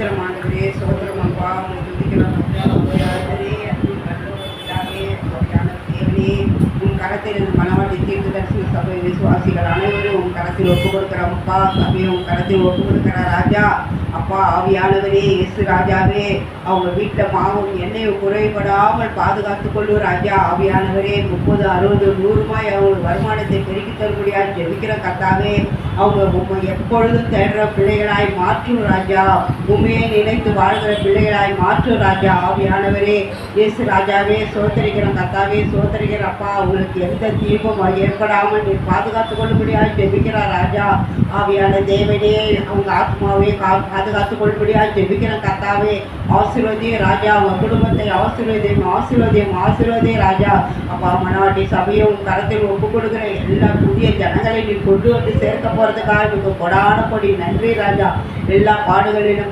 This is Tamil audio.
ஸ்தோத்திரம் ஆண்டவரே, ஸ்தோத்திரம் அப்பா. உம்மை துதிக்கிறோம் அப்பா. ஆண்டவரே, அன்பின் பரலோக பிதாவே, சோதியான தேவனே, உன் கரத்தில் இந்த மனவாட்டி தீர்க்க தரிசன சபை விசுவாசிகள் அனைவரும் உன் கரத்தில் ஒப்பு கொடுக்கிறோம் அப்பா. சபையை உன் கரத்தில் ஒப்பு கொடுக்கிற ராஜா அப்பா. ஆவியானவரே, இயேசு ராஜாவே, அவங்க வீட்டில் மாவும் எண்ணெய் குறைபடாமல் பாதுகாத்து கொள்ளும் ராஜா. ஆவியானவரே, 30, 60, 100 அவங்க வருமானத்தை பெருக்கி தரும்படியாக ஜெபிக்கிற கர்த்தாவே, அவங்க உண்மை எப்பொழுதும் தேடுற பிள்ளைகளாய் மாற்றும் ராஜா. உண்மையை நினைத்து வாழ்கிற பிள்ளைகளாய் மாற்றும் ராஜா. ஆவியானவரே, இயேசு ராஜாவே, சோதரிக்கிற கர்த்தாவே, சோதரிக்கிற அப்பா. அவங்களுக்கு எந்த தீர்வும் ஏற்படாமல் நீ பாதுகாத்து கொள்ளும்படியாக ஜெபிக்கிறார் ராஜா. ஆவியான தேவனே, அவங்க ஆத்மாவே பாதுகாத்து கொள்ளும்படியாக ஜெபிக்கிற கர்த்தாவே, ஆசீர்வதி ராஜா. அவங்க குடும்பத்தை ஆசீர்வதியும் ராஜா. அப்பா, மனவாட்டி சபையை உன் கரத்தில் ஒப்பு கொடுக்குற எல்லா புதிய ஜனங்களை நீ கொண்டு வந்து சேர்க்க போறதுக்காக கொடான கொடி நன்றி ராஜா. எல்லா பாடுகளிலும்